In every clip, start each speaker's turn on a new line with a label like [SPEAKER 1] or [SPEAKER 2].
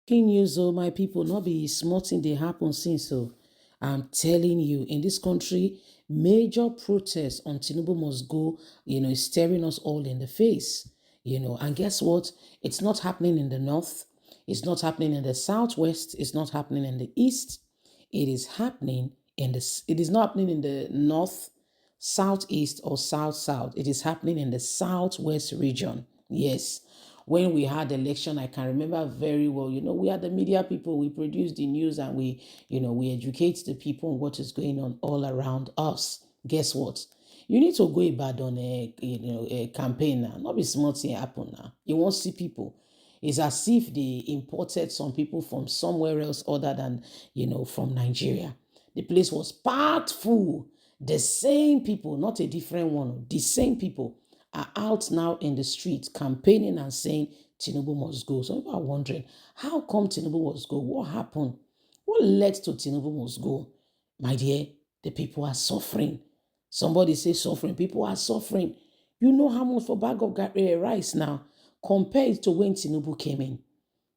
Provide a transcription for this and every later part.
[SPEAKER 1] King news, oh my people, not be small thing they happen since. So I'm telling you, in this country, major protests on Tinubu must go, is staring us all in the face. And guess what? It's not happening in the north, it's not happening in the southwest, it's not happening in the east. It is happening it is not happening in the north, southeast, or south. It is happening in the southwest region. Yes. When we had election, I can remember very well, we are the media people, we produce the news and we educate the people on what is going on all around us. Guess what? You need to go about on a campaign now. Not be small thing happen now. You won't see people. It's as if they imported some people from somewhere else other than, from Nigeria. The place was packed full. The same people, not a different one, the same people are out now in the streets campaigning and saying Tinubu must go. Some people are wondering, how come Tinubu must go? What happened? What led to Tinubu must go? My dear, the people are suffering. Somebody say suffering. People are suffering. You know how much for bag of rice now compared to when Tinubu came in.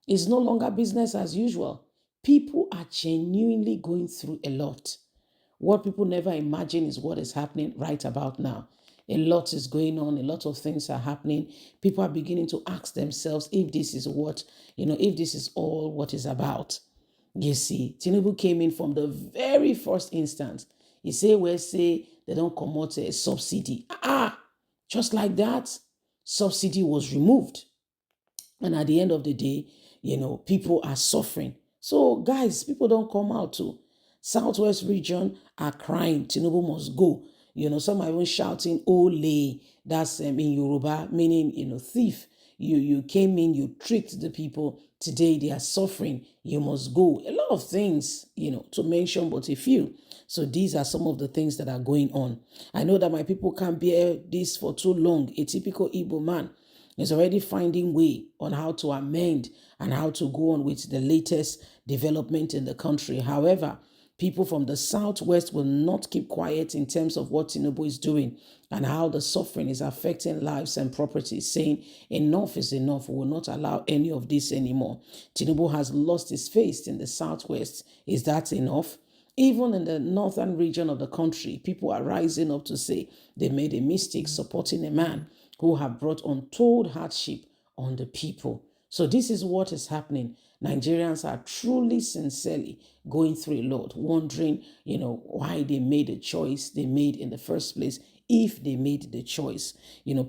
[SPEAKER 1] It's no longer business as usual. People are genuinely going through a lot. What people never imagine is what is happening right about now. A lot is going on, a lot of things are happening. People are beginning to ask themselves if this is if this is all what is about. You see, Tinubu came in from the very first instance. He say, well, say they don't come out a subsidy. Just like that, subsidy was removed. And at the end of the day, people are suffering. So, guys, people don't come out to Southwest region are crying. Tinubu must go. Some are even shouting, Ole. That's in Yoruba, meaning, thief. You came in, you tricked the people. Today they are suffering. You must go. A lot of things, to mention, but a few. So these are some of the things that are going on. I know that my people can't bear this for too long. A typical Igbo man is already finding way on how to amend and how to go on with the latest development in the country. However, people from the southwest will not keep quiet in terms of what Tinubu is doing and how the suffering is affecting lives and properties, saying enough is enough. We will not allow any of this anymore. Tinubu has lost his face in the southwest. Is that enough? Even in the northern region of the country, people are rising up to say they made a mistake supporting a man who have brought untold hardship on the people. So this is what is happening. Nigerians are truly, sincerely going through a lot, wondering, why they made the choice they made in the first place, if they made the choice.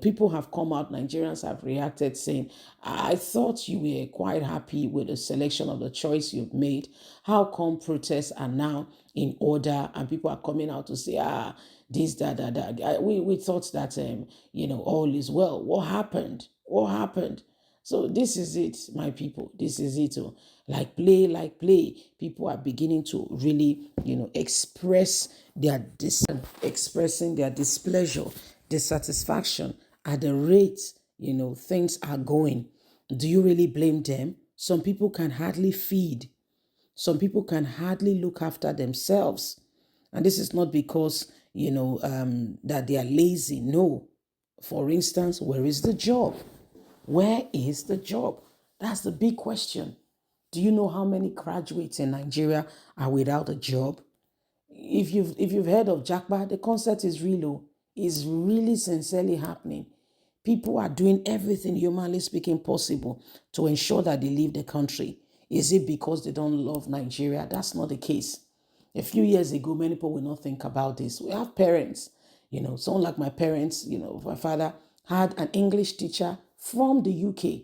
[SPEAKER 1] People have come out, Nigerians have reacted saying, I thought you were quite happy with the selection of the choice you've made. How come protests are now in order and people are coming out to say, this, that. We thought that, all is well. What happened? What happened? So this is it, my people. This is it. Oh. Like play. People are beginning to really, expressing their displeasure, dissatisfaction at the rate, things are going. Do you really blame them? Some people can hardly feed. Some people can hardly look after themselves. And this is not because, that they are lazy. No. For instance, where is the job? Where is the job? That's the big question. Do you know how many graduates in Nigeria are without a job? If you've heard of Jackba, the concept is real. It's really sincerely happening. People are doing everything humanly speaking possible to ensure that they leave the country. Is it because they don't love Nigeria? That's not the case. A few years ago, many people will not think about this. We have parents, someone like my parents, my father had an English teacher from the UK.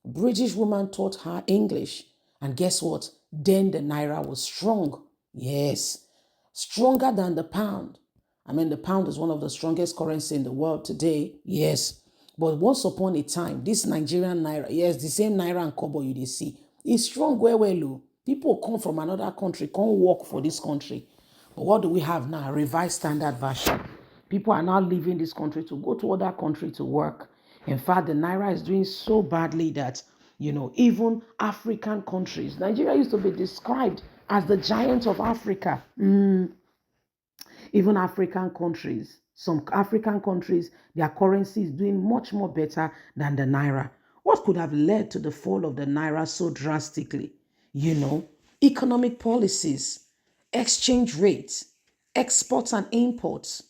[SPEAKER 1] British woman taught her English. And guess what? Then the Naira was strong. Yes, stronger than the pound. I mean, the pound is one of the strongest currency in the world today. Yes. But once upon a time, this Nigerian Naira, yes, the same Naira and Kobo you see, is strong well. People come from another country, come work for this country. But what do we have now? A revised standard version. People are now leaving this country to go to other country to work. In fact, the Naira is doing so badly that, even African countries, Nigeria used to be described as the giant of Africa. Even African countries, some African countries, their currency is doing much more better than the Naira. What could have led to the fall of the Naira so drastically? you know, economic policies, exchange rates, exports and imports,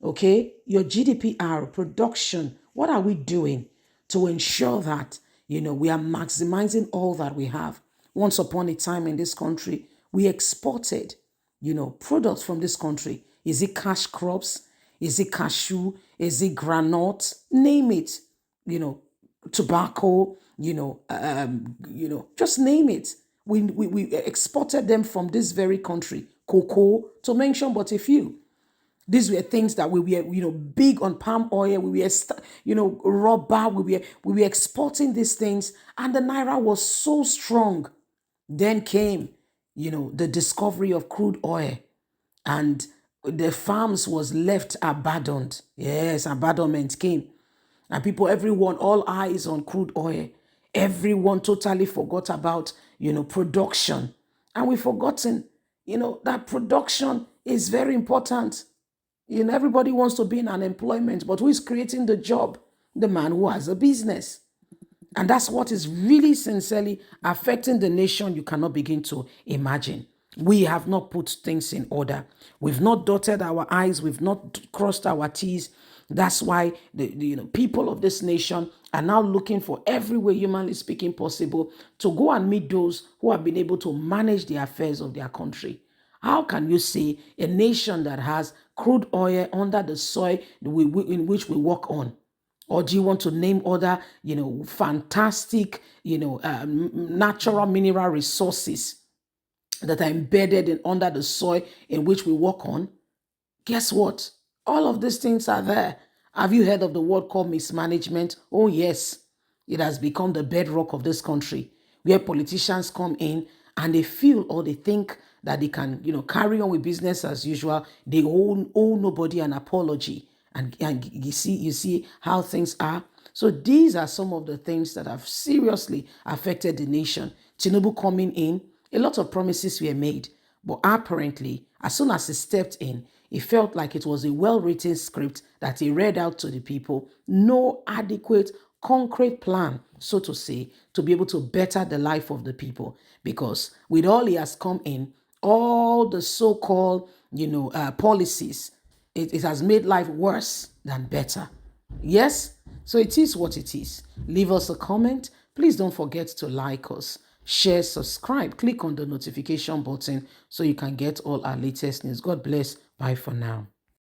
[SPEAKER 1] okay, your GDPR, production. What are we doing to ensure that, we are maximizing all that we have? Once upon a time in this country, we exported, products from this country. Is it cash crops? Is it cashew? Is it granite? Name it, you know, tobacco, just name it. We exported them from this very country, cocoa, to mention but a few. These were things that we were, big on palm oil. We were, rubber. We were exporting these things, and the naira was so strong. Then came, the discovery of crude oil, and the farms was left abandoned. Yes, abandonment came, and people, everyone, all eyes on crude oil. Everyone totally forgot about, production, and we've forgotten, that production is very important. Everybody wants to be in unemployment, but who is creating the job? The man who has a business. And that's what is really sincerely affecting the nation you cannot begin to imagine. We have not put things in order. We've not dotted our I's. We've not crossed our T's. That's why the people of this nation are now looking for every way, humanly speaking, possible to go and meet those who have been able to manage the affairs of their country. How can you say a nation that has crude oil under the soil in which we walk on? Or do you want to name other, fantastic, natural mineral resources that are embedded under the soil in which we walk on? Guess what? All of these things are there. Have you heard of the word called mismanagement? Oh, yes. It has become the bedrock of this country, where politicians come in and they feel or they think that they can, carry on with business as usual. They owe nobody an apology. And you see how things are. So these are some of the things that have seriously affected the nation. Tinubu coming in, a lot of promises were made, but apparently, as soon as he stepped in, it felt like it was a well-written script that he read out to the people. No adequate, concrete plan, so to say, to be able to better the life of the people. Because with all he has come in, all the so-called, policies, it has made life worse than better. Yes? So it is what it is. Leave us a comment. Please don't forget to like us, share, subscribe, click on the notification button so you can get all our latest news. God bless. Bye for now.